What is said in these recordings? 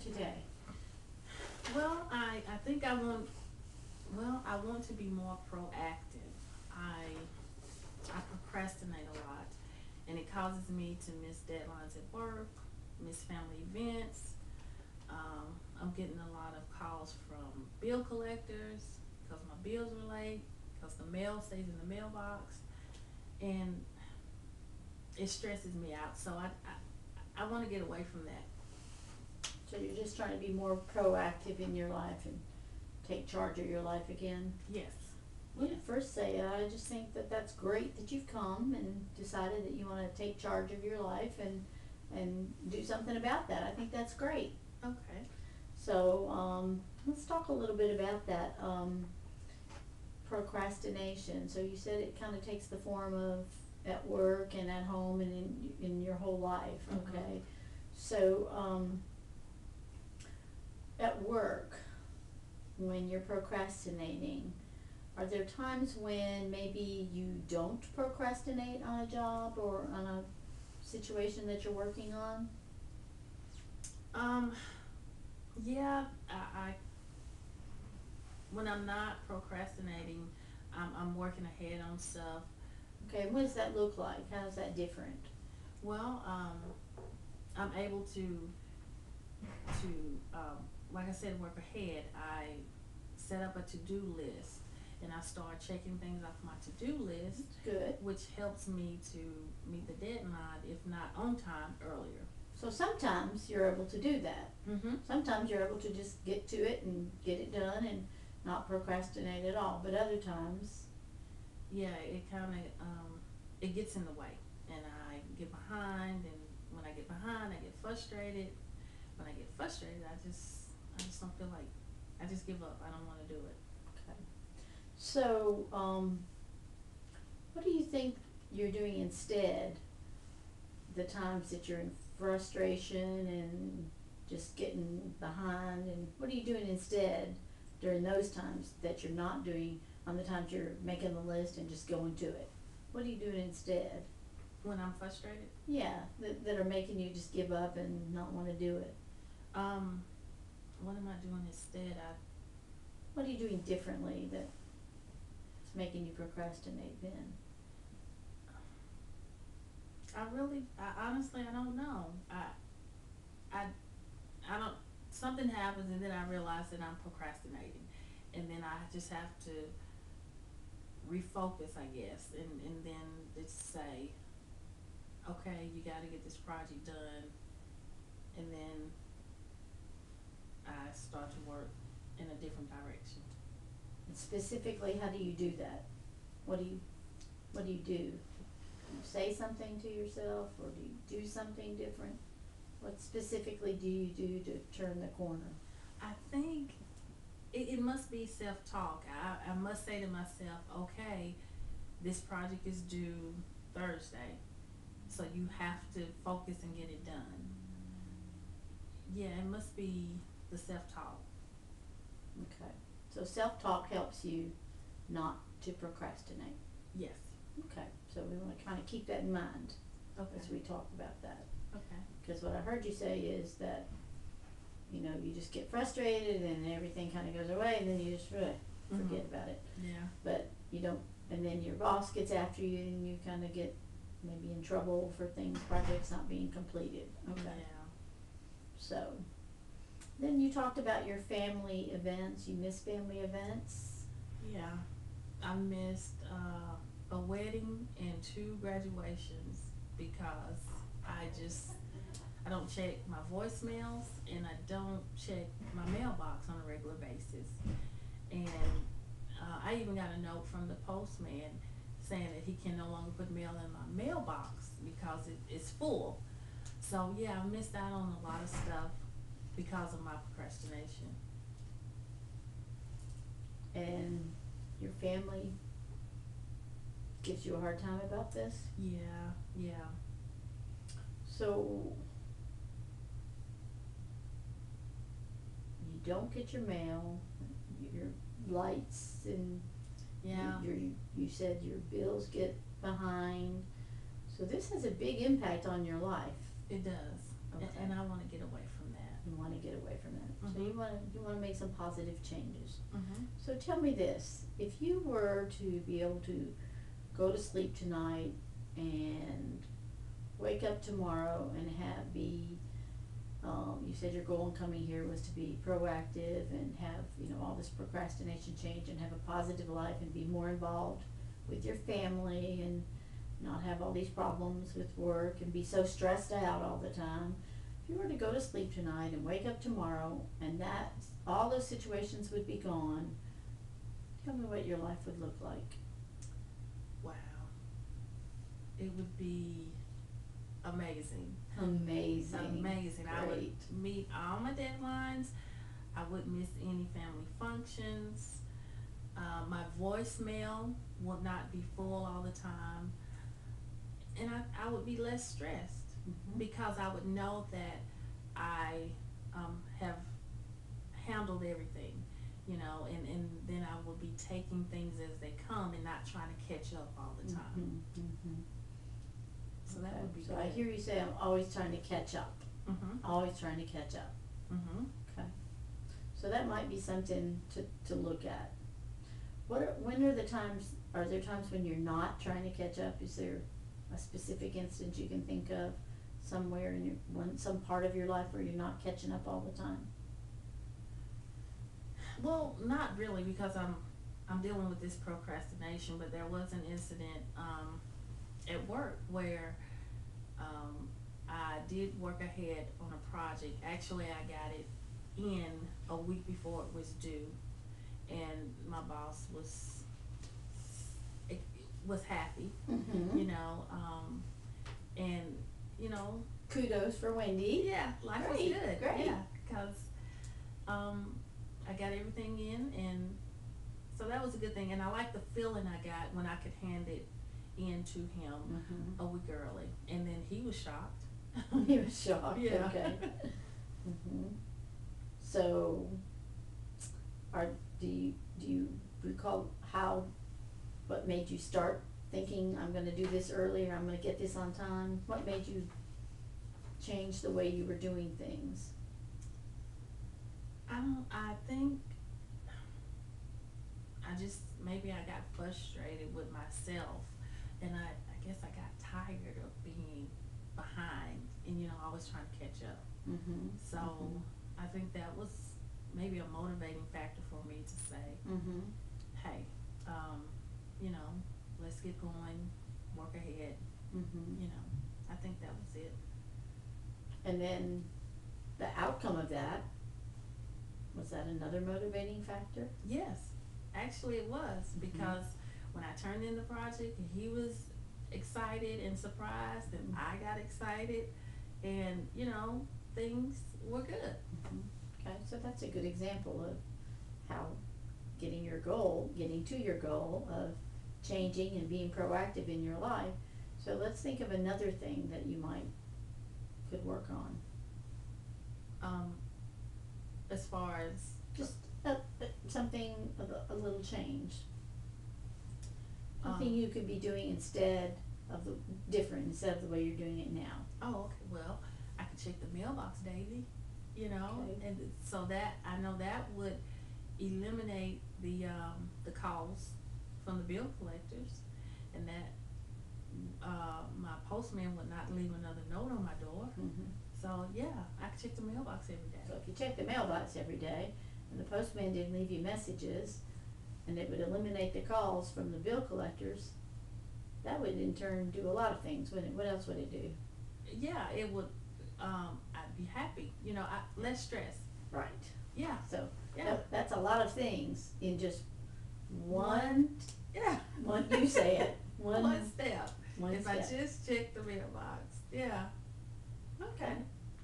today? Well, I think I want to be more proactive. I procrastinate a lot, and it causes me to miss deadlines at work, miss family events. I'm getting a lot of calls from bill collectors because my bills are late, because the mail stays in the mailbox, and it stresses me out. So I want to get away from that. So you're just trying to be more proactive in your life and take charge of your life again? Yes, Well, yes. first say, I just think that that's great that you've come and decided that you want to take charge of your life and do something about that. I think that's great. Okay. So let's talk a little bit about that procrastination. So you said it kind of takes the form of at work and at home and in your whole life. Mhm. Okay. So at work, when you're procrastinating, are there times when maybe you don't procrastinate on a job or on a situation that you're working on? Um, yeah, I when I'm not procrastinating, I'm working ahead on stuff. Okay, what does that look like? How is that different? Well, I'm able to like I said, work ahead. I set up a to-do list, and I start checking things off my to-do list, Good. which helps me to meet the deadline, if not on time, earlier. So sometimes you're able to do that. Mhm. Sometimes you're able to just get to it and get it done and not procrastinate at all. But other times, Yeah, it kind of it gets in the way, and I get behind, and when I get behind, I get frustrated. When I get frustrated, I just don't feel like I just give up. I don't want to do it. okay. So what do you think you're doing instead? The times that you're in frustration and just getting behind, and what are you doing instead during those times that you're not doing on the times you're making the list and just going to it? What are you doing instead? When I'm frustrated, Yeah, that are making you just give up and not want to do it. um, what am I doing instead? What are you doing differently that's making you procrastinate then? I honestly, I don't know. I, I don't. Something happens, and then I realize that I'm procrastinating, and then I just have to refocus, I guess, and then just say, okay, you got to get this project done, and then I start to work in a different direction. And specifically, how do you do that? What do you what do? You say something to yourself, or do you do something different? What specifically do you do to turn the corner? I think it must be self-talk. I must say to myself, okay, this project is due Thursday, so you have to focus and get it done. Yeah, it must be the self-talk. Okay. So self-talk helps you not to procrastinate. Yes. Okay. So we want to kind of keep that in mind Okay. as we talk about that. Okay. Because what I heard you say is that, you just get frustrated and everything kind of goes away and then you just forget about it. Yeah. But you don't, and then your boss gets after you and you kind of get maybe in trouble for projects not being completed. Okay. Yeah. So, then you talked about your family events. You miss family events. Yeah. I missed a wedding and two graduations because I don't check my voicemails, and I don't check my mailbox on a regular basis. And I even got a note from the postman saying that he can no longer put mail in my mailbox because it's full. So yeah, I missed out on a lot of stuff because of my procrastination. And your family gives you a hard time about this. Yeah, yeah. So, you don't get your mail, your lights, and Yeah, you said your bills get behind. So this has a big impact on your life. it does. Okay. And I want to get away from that. and want to get away from that. So Mhm. you want to make some positive changes. Mhm. So tell me this, if you were to be able to go to sleep tonight and wake up tomorrow and you said your goal in coming here was to be proactive and have, all this procrastination change and have a positive life and be more involved with your family and not have all these problems with work and be so stressed out all the time. If you were to go to sleep tonight and wake up tomorrow and all those situations would be gone, tell me what your life would look like. Wow. It would be amazing. Amazing. Amazing. I would Great. meet all my deadlines. I wouldn't miss any family functions. My voicemail would not be full all the time. And I would be less stressed Mhm. because I would know that I have handled everything, and then I will be taking things as they come and not trying to catch up all the time. Mhm. Mhm. So that would be So good. I hear you say I'm always trying to catch up. Mhm. Always trying to catch up. Mhm. Okay. So that might be something to look at. Are there times when you're not trying to catch up? Is there a specific instance you can think of somewhere in some part of your life where you're not catching up all the time? Well, not really, because I'm dealing with this procrastination, but there was an incident at work where I did work ahead on a project. Actually, I got it in a week before it was due, and my boss was happy, Mm-hmm. and you know, Kudos for Wendy. yeah, life was Great, good. great. Yeah, because I got everything in, and so that was a good thing. And I like the feeling I got when I could hand it in to him Mm-hmm. a week early, and then he was shocked. He was shocked. Yeah. Okay. Mm-hmm. So, do you recall what made you start thinking I'm going to do this early or I'm going to get this on time? What made you change the way you were doing things? I think maybe I got frustrated with myself, and I guess I got tired of being behind and, always trying to catch up. Mm-hmm. So I think that was maybe a motivating factor for me to say, Mm-hmm. hey, let's get going, work ahead. Mm-hmm. I think that was it. And then the outcome of that, was that another motivating factor? Yes, actually it was, because when I turned in the project, he was excited and surprised, and I got excited, and things were good. Mm-hmm. Okay, so that's a good example of how getting to your goal of changing and being proactive in your life. So let's think of another thing that you could work on. As far as Just something, a little change. Something Um, you could be doing instead of the way you're doing it now. oh, okay, well, I could check the mailbox daily, Okay. and so that I know that would eliminate the calls from the bill collectors, and that my postman would not leave another note on my door. Mm-hmm. So yeah, I could check the mailbox every day. So if you check the mailbox every day, and the postman didn't leave you messages, and it would eliminate the calls from the bill collectors, that would in turn do a lot of things, wouldn't it? What else would it do? Yeah, it would. I'd be happy. Less stress. Right. Yeah, So yeah, that's a lot of things in just one, yeah. you say it, One step. one If step. I just check the mailbox, yeah. Okay.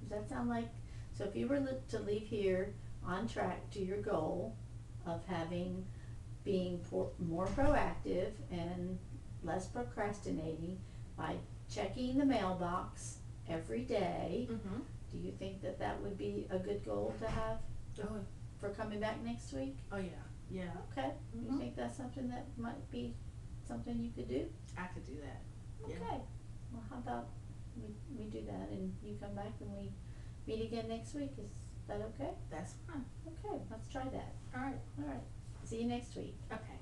Does that sound like, so if you were to leave here on track to your goal of being more proactive and less procrastinating by checking the mailbox every day, Mhm. do you think that would be a good goal to have Oh, for coming back next week? oh yeah, yeah. Okay. You Mhm. think that's something that might be something you could do? I could do that. Yeah. Okay. Well, how about we do that and you come back and we meet again next week? that okay? That's fine. Okay, let's try that. All right. All right. See you next week. Okay.